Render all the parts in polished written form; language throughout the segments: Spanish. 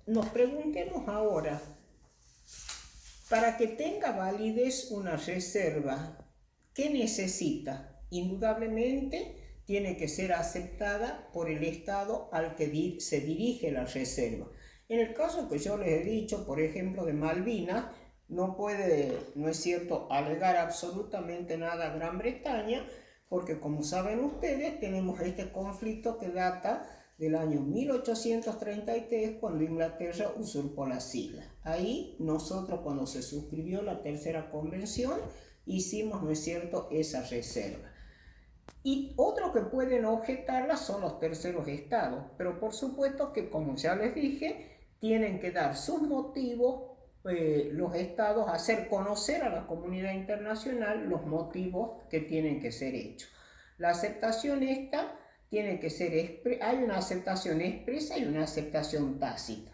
nos preguntemos ahora, para que tenga validez una reserva, ¿qué necesita? Indudablemente tiene que ser aceptada por el Estado al que se dirige la reserva. En el caso que yo les he dicho, por ejemplo, de Malvinas, no puede, no es cierto, alegar absolutamente nada a Gran Bretaña, porque como saben ustedes, tenemos este conflicto que data del año 1833, cuando Inglaterra usurpó las islas. Ahí nosotros, cuando se suscribió la tercera convención, hicimos, no es cierto, esa reserva. Y otros que pueden objetarla son los terceros estados, pero por supuesto que, como ya les dije, tienen que dar sus motivos, los estados, hacer conocer a la comunidad internacional los motivos que tienen que ser hechos. La aceptación esta tiene que ser, hay una aceptación expresa y una aceptación tácita.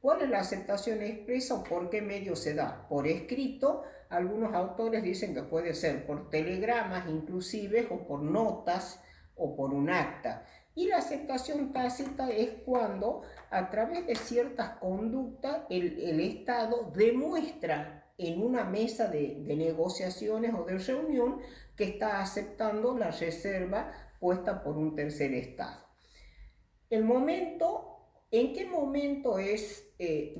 ¿Cuál es la aceptación expresa o por qué medio se da? Por escrito. Algunos autores dicen que puede ser por telegramas inclusive, o por notas, o por un acta. Y la aceptación tácita es cuando, a través de ciertas conductas, el Estado demuestra en una mesa de negociaciones o de reunión que está aceptando la reserva puesta por un tercer Estado. ¿En qué momento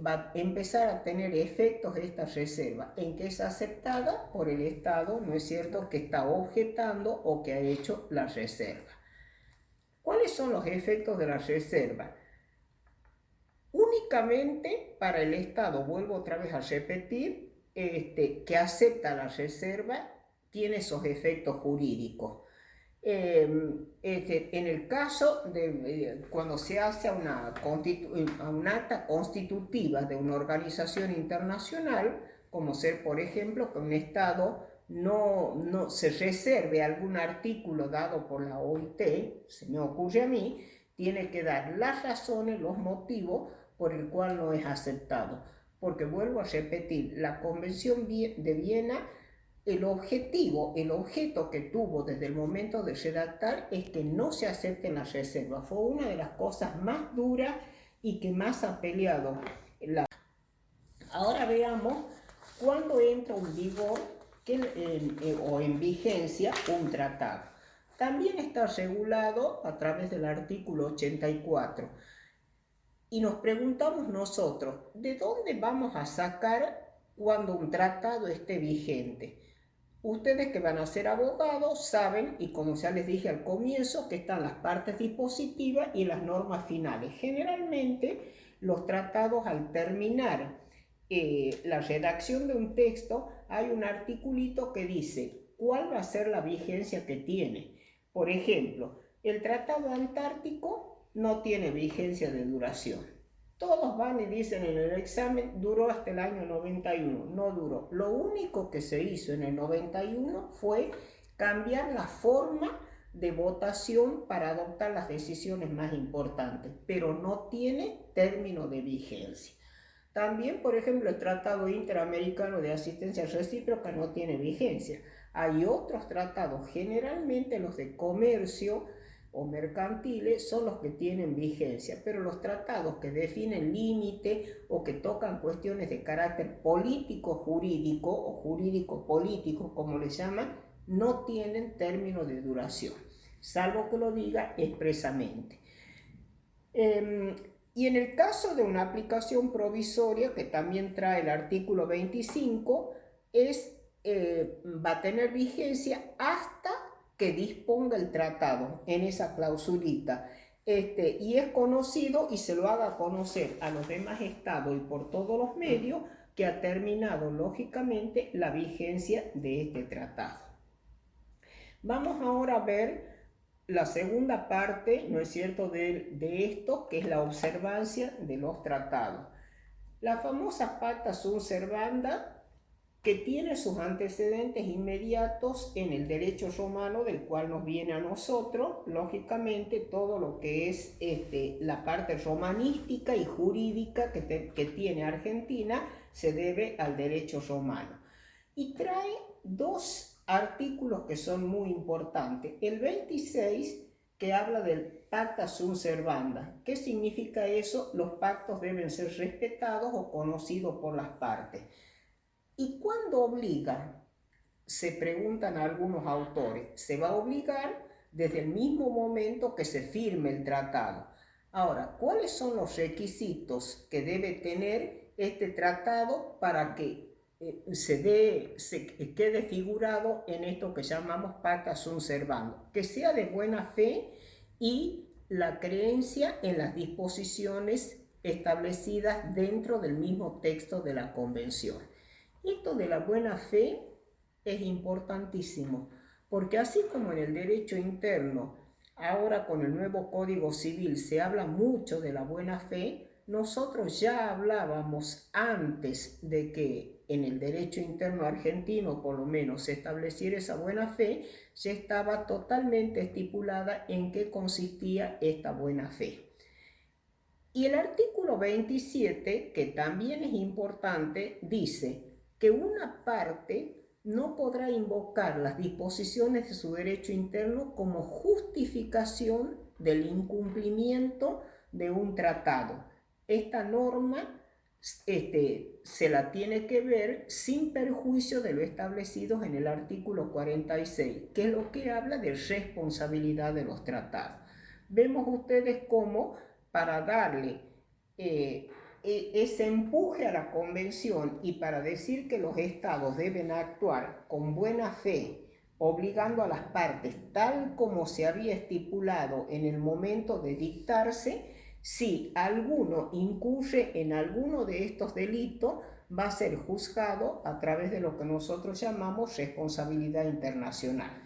va a empezar a tener efectos esta reserva? En que es aceptada por el Estado, ¿no es cierto?, que está objetando o que ha hecho la reserva. ¿Cuáles son los efectos de la reserva? Únicamente para el Estado, vuelvo otra vez a repetir, que acepta la reserva, tiene esos efectos jurídicos. En el caso de cuando se hace un acta constitutiva de una organización internacional, como ser, por ejemplo, que un Estado no se reserve algún artículo dado por la OIT, se me ocurre a mí, tiene que dar las razones, los motivos por el cual no es aceptado. Porque vuelvo a repetir, la Convención de Viena, el objeto que tuvo desde el momento de redactar es que no se acepten las reservas. Fue una de las cosas más duras y que más ha peleado. Ahora veamos cuándo entra en vigor o en vigencia un tratado. También está regulado a través del artículo 84. Y nos preguntamos nosotros, ¿de dónde vamos a sacar cuando un tratado esté vigente? Ustedes que van a ser abogados saben, y como ya les dije al comienzo, que están las partes dispositivas y las normas finales. Generalmente los tratados, al terminar la redacción de un texto, hay un articulito que dice cuál va a ser la vigencia que tiene. Por ejemplo, el Tratado Antártico no tiene vigencia de duración. Todos van y dicen en el examen, duró hasta el año 91, no duró. Lo único que se hizo en el 91 fue cambiar la forma de votación para adoptar las decisiones más importantes, pero no tiene término de vigencia. También, por ejemplo, el Tratado Interamericano de Asistencia Recíproca no tiene vigencia. Hay otros tratados, generalmente los de comercio o mercantiles, son los que tienen vigencia, pero los tratados que definen límite o que tocan cuestiones de carácter político-jurídico o jurídico-político, como le llaman, no tienen término de duración, salvo que lo diga expresamente. Y en el caso de una aplicación provisoria, que también trae el artículo 25, va a tener vigencia hasta que disponga el tratado en esa clausulita. Y es conocido y se lo haga conocer a los demás estados y por todos los medios que ha terminado lógicamente la vigencia de este tratado. Vamos ahora a ver la segunda parte, ¿no es cierto?, de esto, que es la observancia de los tratados. La famosa pacta sunt servanda, que tiene sus antecedentes inmediatos en el derecho romano, del cual nos viene a nosotros, lógicamente, todo lo que es la parte romanística y jurídica que tiene Argentina se debe al derecho romano. Y trae dos artículos que son muy importantes. El 26 que habla del pacta sunt servanda. ¿Qué significa eso? Los pactos deben ser respetados o conocidos por las partes. ¿Y cuándo obliga? Se preguntan algunos autores. Se va a obligar desde el mismo momento que se firme el tratado. Ahora, ¿cuáles son los requisitos que debe tener este tratado para que se quede figurado en esto que llamamos pacta sunt servanda? Que sea de buena fe y la creencia en las disposiciones establecidas dentro del mismo texto de la convención. Esto de la buena fe es importantísimo, porque así como en el derecho interno, ahora con el nuevo Código Civil se habla mucho de la buena fe, nosotros ya hablábamos antes de que en el derecho interno argentino por lo menos se estableciera esa buena fe, ya estaba totalmente estipulada en qué consistía esta buena fe. Y el artículo 27, que también es importante, dice que una parte no podrá invocar las disposiciones de su derecho interno como justificación del incumplimiento de un tratado. Esta norma se la tiene que ver sin perjuicio de lo establecido en el artículo 46, que es lo que habla de responsabilidad de los tratados. Vemos ustedes cómo para darle ese empuje a la convención y para decir que los estados deben actuar con buena fe, obligando a las partes tal como se había estipulado en el momento de dictarse, si alguno incurre en alguno de estos delitos, va a ser juzgado a través de lo que nosotros llamamos responsabilidad internacional.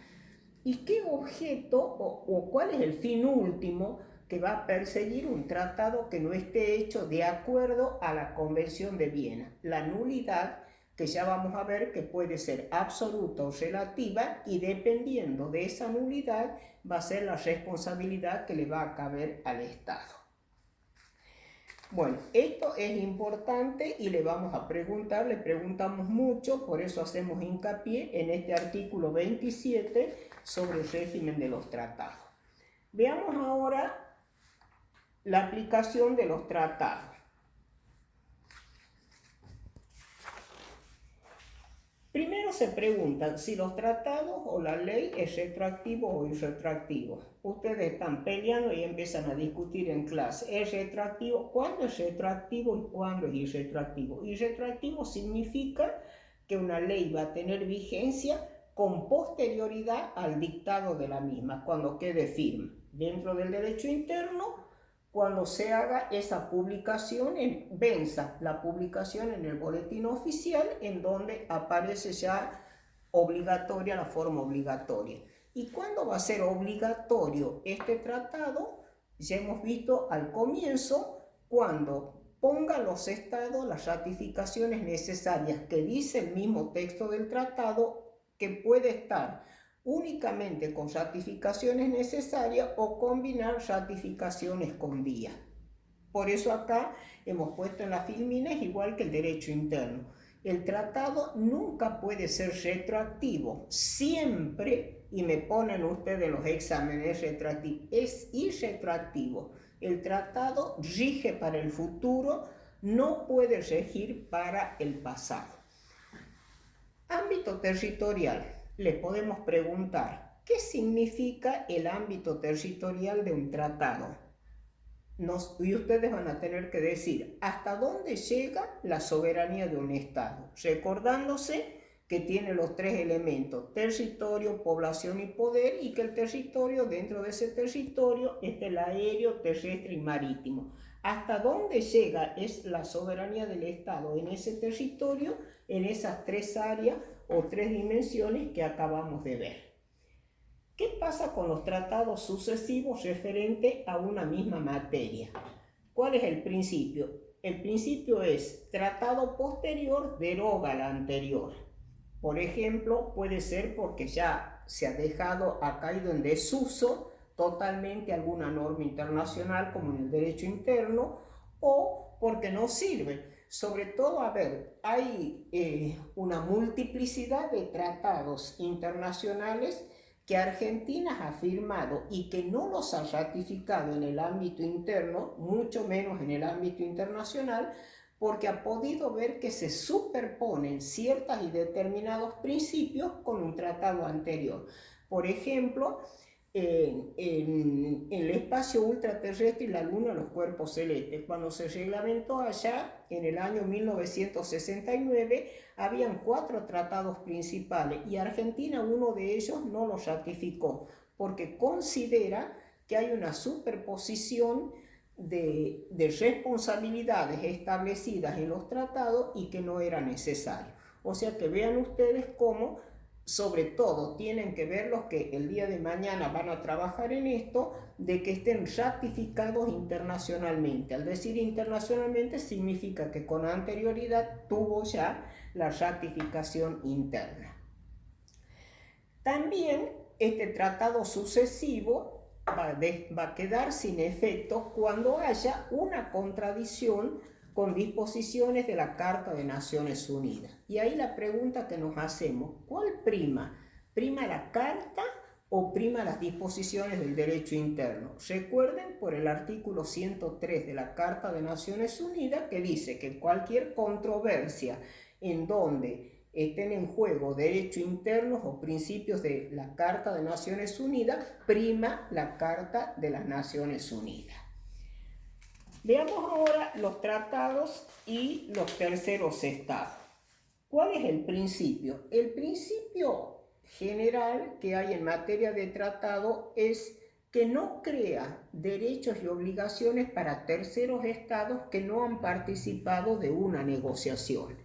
¿Y qué objeto o cuál es el fin último que va a perseguir un tratado que no esté hecho de acuerdo a la Convención de Viena? La nulidad, que ya vamos a ver que puede ser absoluta o relativa, y dependiendo de esa nulidad va a ser la responsabilidad que le va a caber al Estado. Bueno, esto es importante y le vamos a preguntar, le preguntamos mucho, por eso hacemos hincapié en este artículo 27 sobre el régimen de los tratados. Veamos ahora la aplicación de los tratados. Primero se preguntan si los tratados o la ley es retroactivo o irretroactivo. Ustedes están peleando y empiezan a discutir en clase. ¿Es retroactivo? ¿Cuándo es retroactivo y cuándo es irretroactivo? Irretroactivo significa que una ley va a tener vigencia con posterioridad al dictado de la misma, cuando quede firme. Dentro del derecho interno, cuando se haga esa publicación, venza la publicación en el boletín oficial, en donde aparece ya obligatoria, la forma obligatoria. ¿Y cuándo va a ser obligatorio este tratado? Ya hemos visto al comienzo, cuando ponga los estados las ratificaciones necesarias que dice el mismo texto del tratado, que puede estar únicamente con ratificaciones necesarias o combinar ratificaciones con vía. Por eso acá hemos puesto en las filmines igual que el derecho interno. El tratado nunca puede ser retroactivo, siempre, y me ponen ustedes los exámenes retroactivos, es irretroactivo. El tratado rige para el futuro, no puede regir para el pasado. Ámbito territorial. Les podemos preguntar, ¿qué significa el ámbito territorial de un tratado? Y ustedes van a tener que decir hasta dónde llega la soberanía de un Estado, recordándose que tiene los tres elementos: territorio, población y poder, y que el territorio, dentro de ese territorio está el aéreo, terrestre y marítimo. Hasta dónde llega es la soberanía del Estado en ese territorio, en esas tres áreas o tres dimensiones que acabamos de ver. ¿Qué pasa con los tratados sucesivos referentes a una misma materia? ¿Cuál es el principio? El principio es: tratado posterior deroga la anterior. Por ejemplo, puede ser porque ya se ha caído en desuso totalmente alguna norma internacional como en el derecho interno, o porque no sirve. Sobre todo, hay una multiplicidad de tratados internacionales que Argentina ha firmado y que no los ha ratificado en el ámbito interno, mucho menos en el ámbito internacional, porque ha podido ver que se superponen ciertos y determinados principios con un tratado anterior. Por ejemplo, en el espacio ultraterrestre y la Luna, los cuerpos celestes. Cuando se reglamentó allá, en el año 1969, habían 4 tratados principales y Argentina, uno de ellos, no los ratificó, porque considera que hay una superposición de responsabilidades establecidas en los tratados y que no era necesario. O sea que vean ustedes cómo, sobre todo, tienen que ver los que el día de mañana van a trabajar en esto, de que estén ratificados internacionalmente. Al decir internacionalmente significa que con anterioridad tuvo ya la ratificación interna. También este tratado sucesivo va a quedar sin efecto cuando haya una contradicción con disposiciones de la Carta de Naciones Unidas. Y ahí la pregunta que nos hacemos, ¿cuál prima? ¿Prima la Carta o prima las disposiciones del derecho interno? Recuerden por el artículo 103 de la Carta de Naciones Unidas, que dice que cualquier controversia en donde estén en juego derechos internos o principios de la Carta de Naciones Unidas, prima la Carta de las Naciones Unidas. Veamos ahora los tratados y los terceros estados. ¿Cuál es el principio? El principio general que hay en materia de tratado es que no crea derechos y obligaciones para terceros estados que no han participado de una negociación.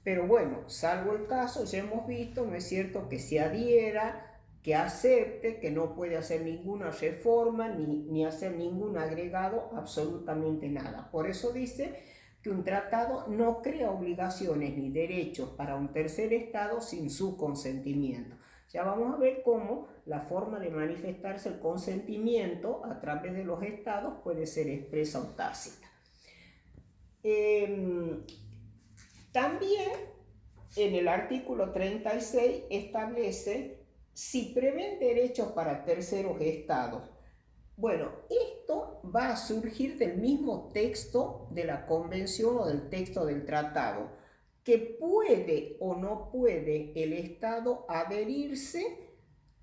Pero bueno, salvo el caso, ya hemos visto, ¿no es cierto?, que se adhiera, que acepte, que no puede hacer ninguna reforma ni hacer ningún agregado, absolutamente nada. Por eso dice que un tratado no crea obligaciones ni derechos para un tercer estado sin su consentimiento. Ya vamos a ver cómo la forma de manifestarse el consentimiento a través de los estados puede ser expresa o tácita. También en el artículo 36 establece si prevén derechos para terceros estados. Bueno, esto va a surgir del mismo texto de la convención o del texto del tratado, que puede o no puede el estado adherirse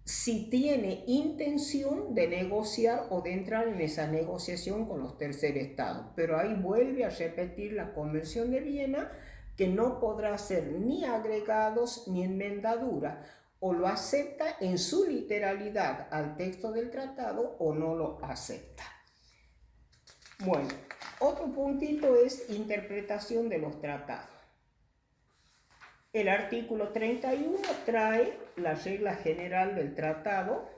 si tiene intención de negociar o de entrar en esa negociación con los terceros estados. Pero ahí vuelve a repetir la Convención de Viena, que no podrá hacer ni agregados ni enmendaduras, o lo acepta en su literalidad al texto del tratado o no lo acepta. Bueno, otro puntito es interpretación de los tratados. El artículo 31 trae la regla general del tratado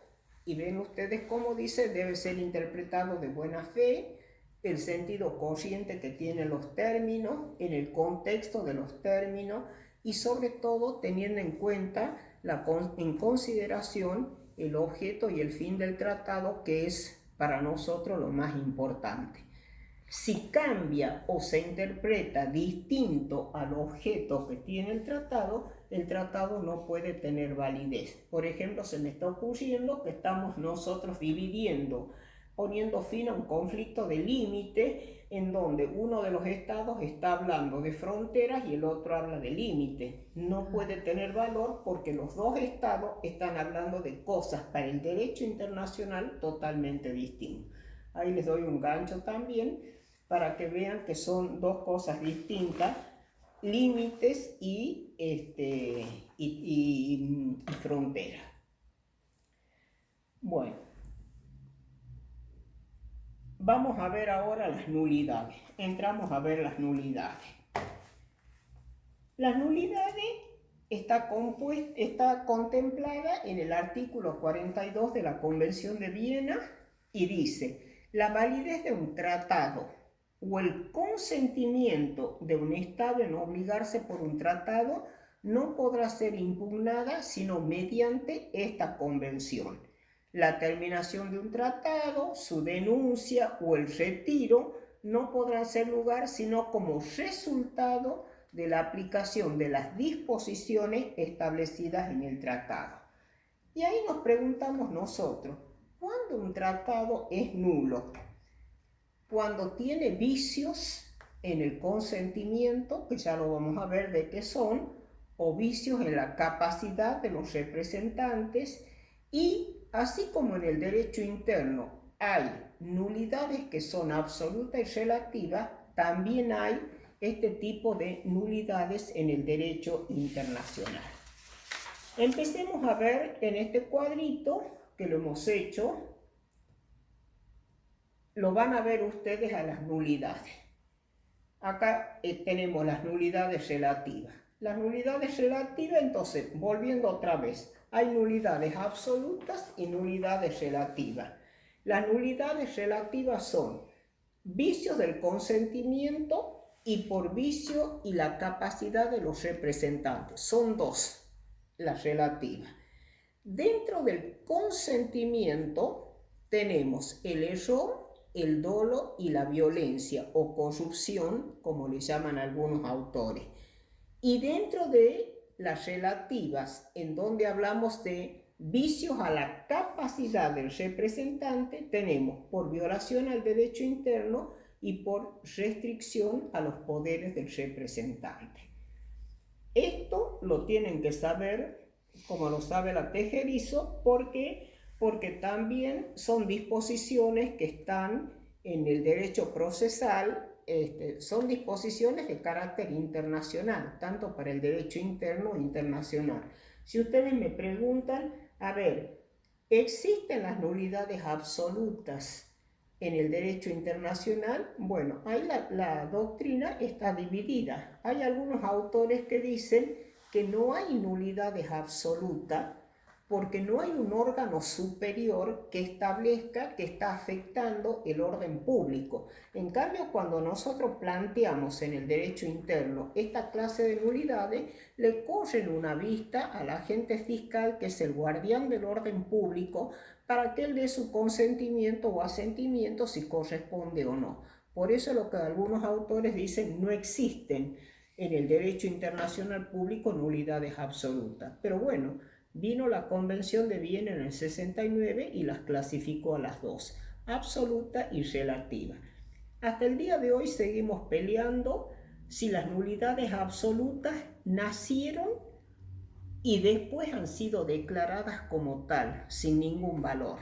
y ven ustedes cómo dice: debe ser interpretado de buena fe, el sentido corriente que tienen los términos, en el contexto de los términos y sobre todo teniendo en cuenta en consideración el objeto y el fin del tratado, que es para nosotros lo más importante. Si cambia o se interpreta distinto al objeto que tiene el tratado no puede tener validez. Por ejemplo, se me está ocurriendo que estamos nosotros poniendo fin a un conflicto de límite en donde uno de los estados está hablando de fronteras y el otro habla de límite. No puede tener valor porque los dos estados están hablando de cosas para el derecho internacional totalmente distintas. Ahí les doy un gancho también para que vean que son dos cosas distintas, límites y frontera. Bueno, vamos a ver ahora las nulidades. Entramos a ver las nulidades. Las nulidades está contemplada en el artículo 42 de la Convención de Viena y dice: la validez de un tratado o el consentimiento de un Estado en obligarse por un tratado no podrá ser impugnada sino mediante esta convención. La terminación de un tratado, su denuncia o el retiro no podrán ser lugar sino como resultado de la aplicación de las disposiciones establecidas en el tratado. Y ahí nos preguntamos nosotros, ¿cuándo un tratado es nulo? Cuando tiene vicios en el consentimiento, que ya lo vamos a ver de qué son, o vicios en la capacidad de los representantes, y así como en el derecho interno hay nulidades que son absolutas y relativas, también hay este tipo de nulidades en el derecho internacional. Empecemos a ver en este cuadrito que lo hemos hecho. Lo van a ver ustedes a las nulidades. Acá tenemos las nulidades relativas. Las nulidades relativas, entonces, volviendo otra vez, hay nulidades absolutas y nulidades relativas. Las nulidades relativas son vicios del consentimiento y por vicio y la capacidad de los representantes. Son dos las relativas. Dentro del consentimiento tenemos el error, el dolo y la violencia o corrupción, como le llaman algunos autores. Y dentro de las relativas, en donde hablamos de vicios a la capacidad del representante, tenemos por violación al derecho interno y por restricción a los poderes del representante. Esto lo tienen que saber, como lo sabe la Tejerizo, porque también son disposiciones que están en el derecho procesal, son disposiciones de carácter internacional, tanto para el derecho interno e internacional. Si ustedes me preguntan, a ver, ¿existen las nulidades absolutas en el derecho internacional? Bueno, ahí la doctrina está dividida. Hay algunos autores que dicen que no hay nulidades absolutas porque no hay un órgano superior que establezca que está afectando el orden público. En cambio, cuando nosotros planteamos en el derecho interno esta clase de nulidades, le corren una vista al agente fiscal, que es el guardián del orden público, para que él dé su consentimiento o asentimiento si corresponde o no. Por eso lo que algunos autores dicen, no existen en el derecho internacional público nulidades absolutas. Pero bueno, vino la Convención de Viena en el 69 y las clasificó a las dos, absoluta y relativa. Hasta el día de hoy seguimos peleando si las nulidades absolutas nacieron y después han sido declaradas como tal, sin ningún valor,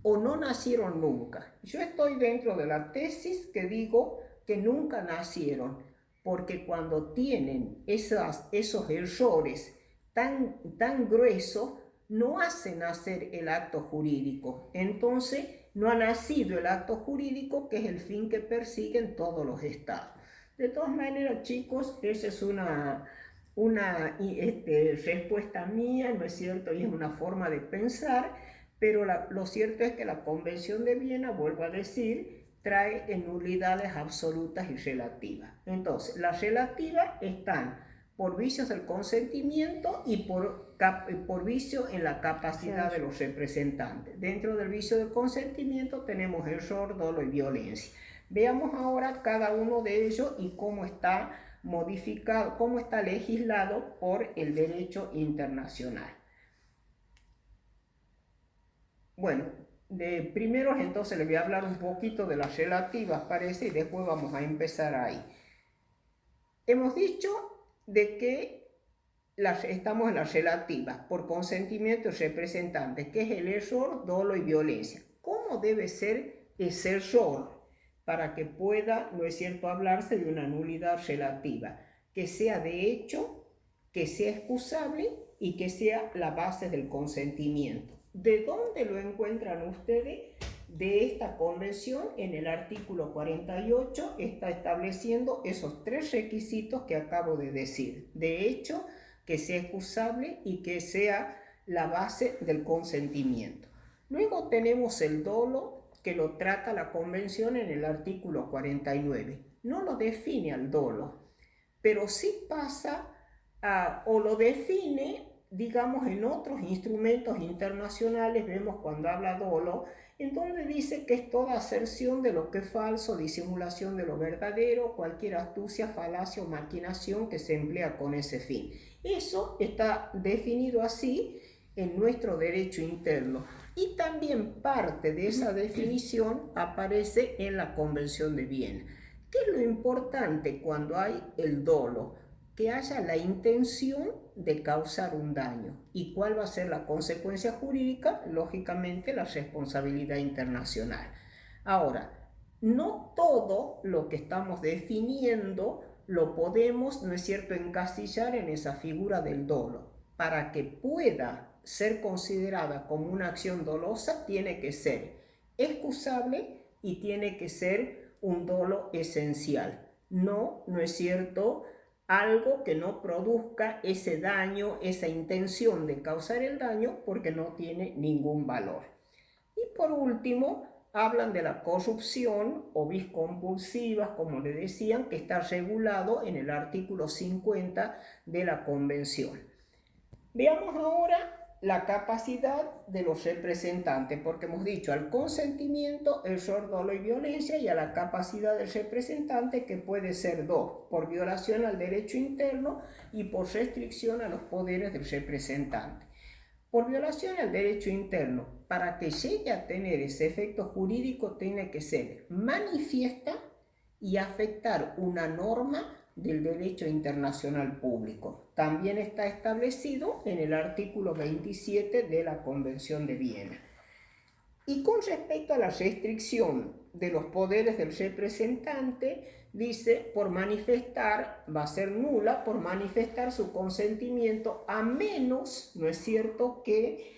o no nacieron nunca. Yo estoy dentro de la tesis que digo que nunca nacieron, porque cuando tienen esos errores tan gruesos, no hacen nacer el acto jurídico. Entonces, no ha nacido el acto jurídico, que es el fin que persiguen todos los estados. De todas maneras, chicos, esa es una respuesta mía, ¿no es cierto? Y es una forma de pensar, pero lo cierto es que la Convención de Viena, vuelvo a decir, trae nulidades absolutas y relativas. Entonces, las relativas están por vicios del consentimiento y por vicio en la capacidad de los representantes. Dentro del vicio del consentimiento tenemos error, dolo y violencia. Veamos ahora cada uno de ellos y cómo está modificado, cómo está legislado por el derecho internacional. Bueno, primero entonces les voy a hablar un poquito de las relativas, parece, y después vamos a empezar ahí. Hemos dicho de que estamos en las relativas por consentimiento y representantes, que es el error, dolo y violencia. ¿Cómo debe ser ese error para que pueda, no es cierto, hablarse de una nulidad relativa? Que sea de hecho, que sea excusable y que sea la base del consentimiento. ¿De dónde lo encuentran ustedes? De esta convención, en el artículo 48, está estableciendo esos tres requisitos que acabo de decir. De hecho, que sea excusable y que sea la base del consentimiento. Luego tenemos el dolo, que lo trata la convención en el artículo 49. No lo define al dolo, pero sí pasa o lo define, digamos, en otros instrumentos internacionales. Vemos cuando habla dolo, en donde dice que es toda aserción de lo que es falso, disimulación de lo verdadero, cualquier astucia, falacia o maquinación que se emplea con ese fin. Eso está definido así en nuestro derecho interno. Y también parte de esa definición aparece en la Convención de Viena. ¿Qué es lo importante cuando hay el dolo? Que haya la intención de causar un daño. ¿Y cuál va a ser la consecuencia jurídica? Lógicamente, la responsabilidad internacional. Ahora, no todo lo que estamos definiendo lo podemos, ¿no es cierto?, encasillar en esa figura del dolo. Para que pueda ser considerada como una acción dolosa, tiene que ser excusable y tiene que ser un dolo esencial. No es cierto, algo que no produzca ese daño, esa intención de causar el daño, porque no tiene ningún valor. Y por último, hablan de la corrupción o vis compulsivas, como le decían, que está regulado en el artículo 50 de la Convención. Veamos ahora la capacidad de los representantes, porque hemos dicho al consentimiento, error, dolo y violencia, y a la capacidad del representante, que puede ser dos: por violación al derecho interno y por restricción a los poderes del representante. Por violación al derecho interno, para que llegue a tener ese efecto jurídico, tiene que ser manifiesta y afectar una norma del derecho internacional público. También está establecido en el artículo 27 de la Convención de Viena. Y con respecto a la restricción de los poderes del representante, dice, por manifestar, va a ser nula, por manifestar su consentimiento, a menos, ¿no es cierto?, que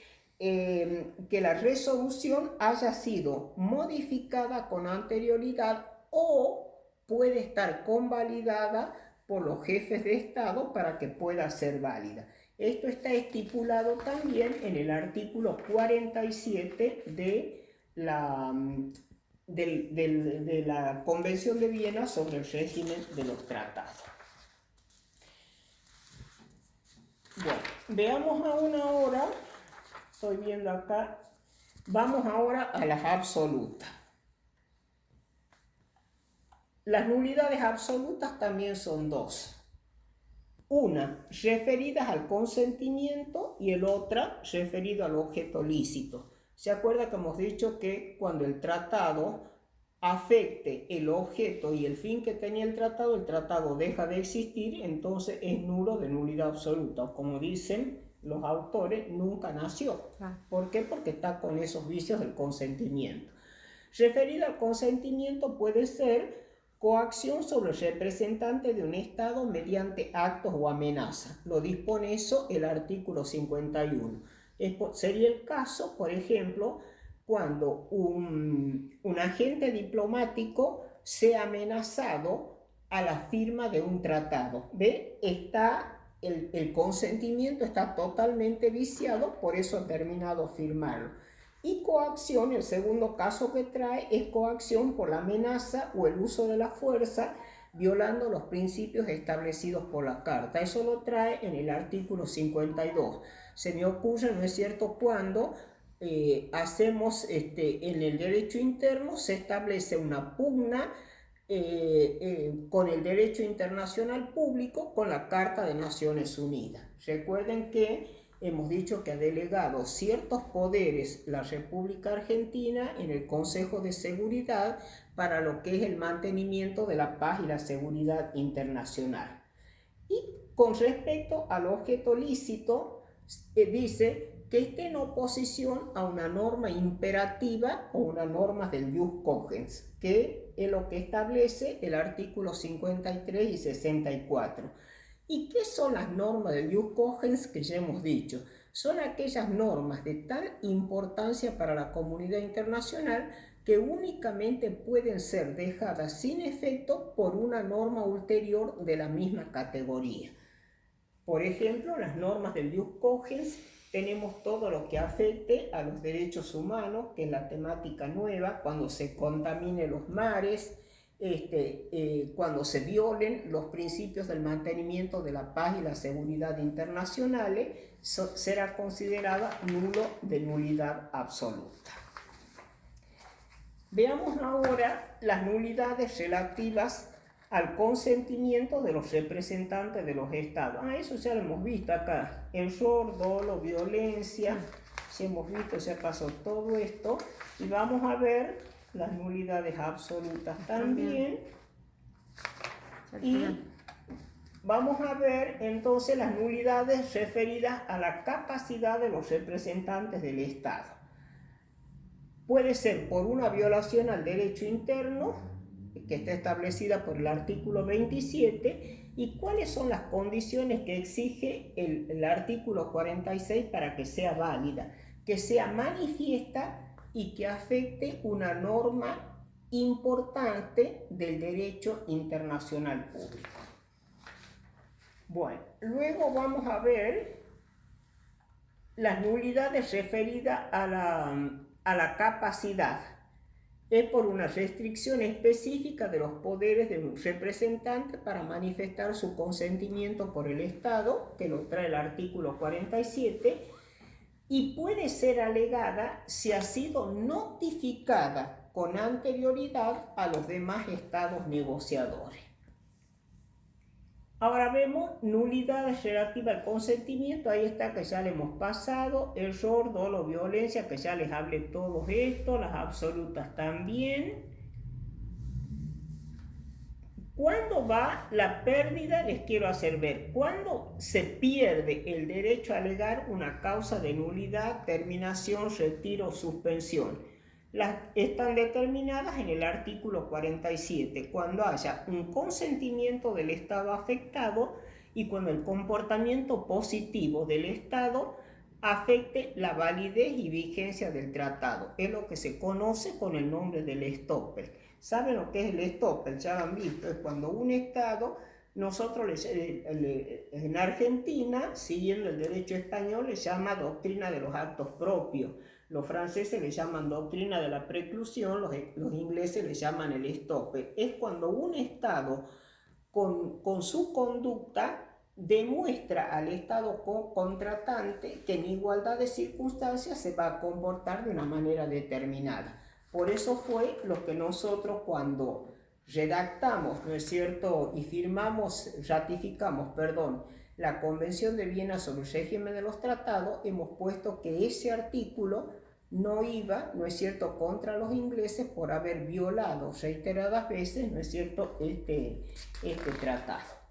la resolución haya sido modificada con anterioridad o puede estar convalidada por los jefes de Estado para que pueda ser válida. Esto está estipulado también en el artículo 47 de la Convención de Viena sobre el régimen de los tratados. Bueno, veamos ahora, estoy viendo acá, vamos ahora a las absolutas. Las nulidades absolutas también son dos. Una, referidas al consentimiento, y el otra, referido al objeto lícito. ¿Se acuerda que hemos dicho que cuando el tratado afecte el objeto y el fin que tenía el tratado deja de existir, entonces es nulo de nulidad absoluta? Como dicen los autores, nunca nació. ¿Por qué? Porque está con esos vicios del consentimiento. Referido al consentimiento puede ser coacción sobre el representante de un Estado mediante actos o amenazas. Lo dispone eso el artículo 51. Sería el caso, por ejemplo, cuando un agente diplomático sea amenazado a la firma de un tratado. ¿Ve? El consentimiento está totalmente viciado, por eso ha terminado firmarlo. Y coacción, el segundo caso que trae, es coacción por la amenaza o el uso de la fuerza, violando los principios establecidos por la Carta. Eso lo trae en el artículo 52. Se me ocurre, ¿no es cierto?, cuando hacemos, en el derecho interno se establece una pugna con el derecho internacional público, con la Carta de Naciones Unidas. Recuerden que hemos dicho que ha delegado ciertos poderes la República Argentina en el Consejo de Seguridad para lo que es el mantenimiento de la paz y la seguridad internacional. Y con respecto al objeto lícito, dice que esté en oposición a una norma imperativa o una norma del jus cogens, que es lo que establece el artículo 53 y 64. ¿Y qué son las normas del jus cogens que ya hemos dicho? Son aquellas normas de tal importancia para la comunidad internacional que únicamente pueden ser dejadas sin efecto por una norma ulterior de la misma categoría. Por ejemplo, las normas del jus cogens, tenemos todo lo que afecte a los derechos humanos, que es la temática nueva, cuando se contaminen los mares, cuando se violen los principios del mantenimiento de la paz y la seguridad internacionales, será considerada nulo de nulidad absoluta. Veamos ahora las nulidades relativas al consentimiento de los representantes de los estados. Eso ya lo hemos visto acá. Error, dolo, violencia. Ya hemos visto si acaso todo esto. Y vamos a ver las nulidades absolutas también. Y vamos a ver entonces las nulidades referidas a la capacidad de los representantes del Estado. Puede ser por una violación al derecho interno, que está establecida por el artículo 27, y cuáles son las condiciones que exige el artículo 46 para que sea válida, que sea manifiesta y que afecte una norma importante del derecho internacional público. Bueno, luego vamos a ver las nulidades referidas a la capacidad. Es por una restricción específica de los poderes de un representante para manifestar su consentimiento por el Estado, que lo trae el artículo 47, y puede ser alegada si ha sido notificada con anterioridad a los demás estados negociadores. Ahora vemos nulidades relativas al consentimiento. Ahí está, que ya le hemos pasado. Error, dolo, violencia, que ya les hablé todo esto. Las absolutas también. ¿Cuándo va la pérdida? Les quiero hacer ver. ¿Cuándo se pierde el derecho a alegar una causa de nulidad, terminación, retiro o suspensión? Están determinadas en el artículo 47, cuando haya un consentimiento del Estado afectado y cuando el comportamiento positivo del Estado afecte la validez y vigencia del tratado. Es lo que se conoce con el nombre del estoppel. ¿Saben lo que es el estoppel? Ya lo han visto. Es cuando un Estado, nosotros en Argentina, siguiendo el derecho español, le llama doctrina de los actos propios. Los franceses le llaman doctrina de la preclusión, los ingleses le llaman el estoppel. Es cuando un Estado con su conducta demuestra al Estado contratante que en igualdad de circunstancias se va a comportar de una manera determinada. Por eso fue lo que nosotros, cuando redactamos, ¿no es cierto?, y ratificamos, la Convención de Viena sobre el régimen de los tratados, hemos puesto que ese artículo no iba, ¿no es cierto?, contra los ingleses por haber violado reiteradas veces, ¿no es cierto?, este tratado.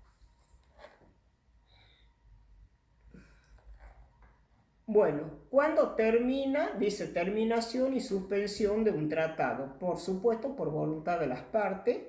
Bueno, ¿cuándo termina? Dice terminación y suspensión de un tratado. Por supuesto, por voluntad de las partes,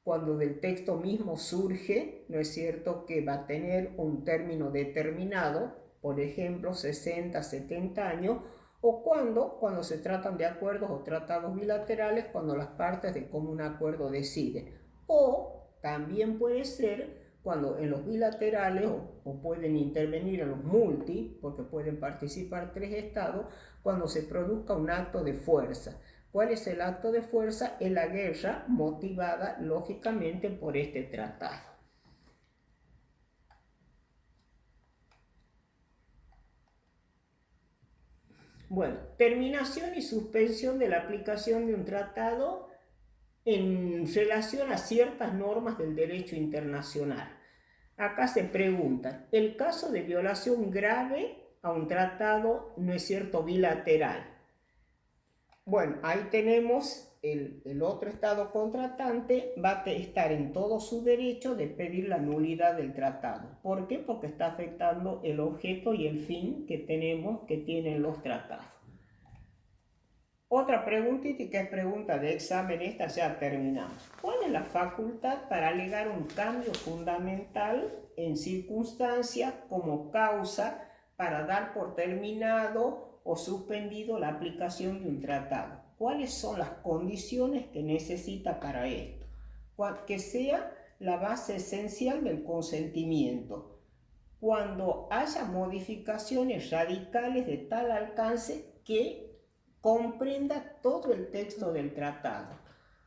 cuando del texto mismo surge, ¿no es cierto?, que va a tener un término determinado, por ejemplo, 60, 70 años, o cuando se tratan de acuerdos o tratados bilaterales, cuando las partes de común acuerdo deciden. O también puede ser cuando en los bilaterales, o pueden intervenir en los multi, porque pueden participar 3 estados, cuando se produzca un acto de fuerza. ¿Cuál es el acto de fuerza? Es la guerra motivada, lógicamente, por este tratado. Bueno, terminación y suspensión de la aplicación de un tratado en relación a ciertas normas del derecho internacional. Acá se pregunta, el caso de violación grave a un tratado, ¿no es cierto?, bilateral. Bueno, ahí tenemos el otro Estado contratante, va a estar en todo su derecho de pedir la nulidad del tratado. ¿Por qué? Porque está afectando el objeto y el fin que tienen los tratados. Otra preguntita, que es pregunta de examen, esta ya terminamos. ¿Cuál es la facultad para alegar un cambio fundamental en circunstancias como causa para dar por terminado o suspendido la aplicación de un tratado? ¿Cuáles son las condiciones que necesita para esto? Que sea la base esencial del consentimiento. Cuando haya modificaciones radicales de tal alcance que comprenda todo el texto del tratado.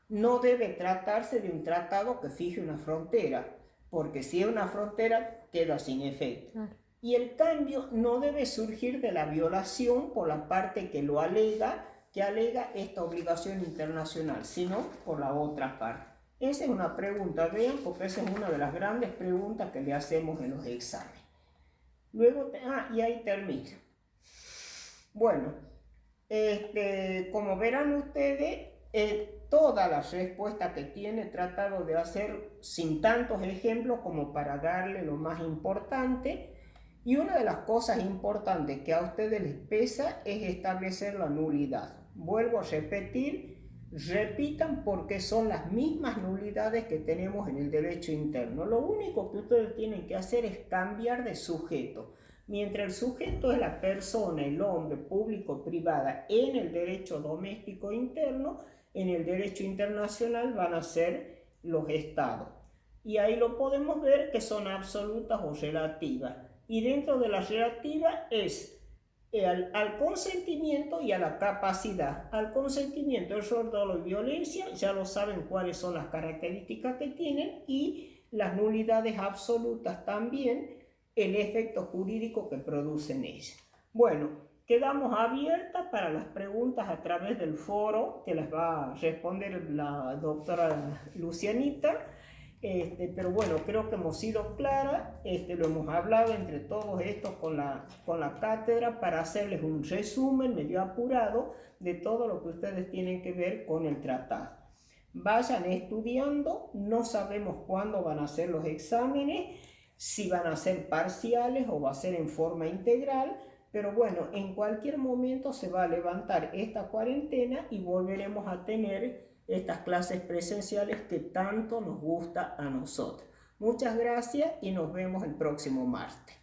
No debe tratarse de un tratado que fije una frontera, porque si es una frontera queda sin efecto. Y el cambio no debe surgir de la violación por la parte que alega esta obligación internacional, sino por la otra parte. Esa es una pregunta, vean, porque esa es una de las grandes preguntas que le hacemos en los exámenes. Luego, y ahí termina. Bueno, como verán ustedes, todas las respuestas que tiene he tratado de hacer sin tantos ejemplos como para darle lo más importante. Y una de las cosas importantes que a ustedes les pesa es establecer la nulidad. Vuelvo a repetir, repitan porque son las mismas nulidades que tenemos en el derecho interno. Lo único que ustedes tienen que hacer es cambiar de sujeto. Mientras el sujeto es la persona, el hombre, público, privada, en el derecho doméstico interno, en el derecho internacional van a ser los estados. Y ahí lo podemos ver que son absolutas o relativas. Y dentro de la relativa es al consentimiento y a la capacidad. Al consentimiento, error, dolo y violencia, ya lo saben cuáles son las características que tienen, y las nulidades absolutas también, el efecto jurídico que producen ellas. Bueno, quedamos abiertas para las preguntas a través del foro que las va a responder la doctora Lucianita. Pero bueno, creo que hemos sido claras, lo hemos hablado entre todos estos con la cátedra para hacerles un resumen medio apurado de todo lo que ustedes tienen que ver con el tratado. Vayan estudiando, no sabemos cuándo van a ser los exámenes, si van a ser parciales o va a ser en forma integral, pero bueno, en cualquier momento se va a levantar esta cuarentena y volveremos a tener estas clases presenciales que tanto nos gusta a nosotros. Muchas gracias y nos vemos el próximo martes.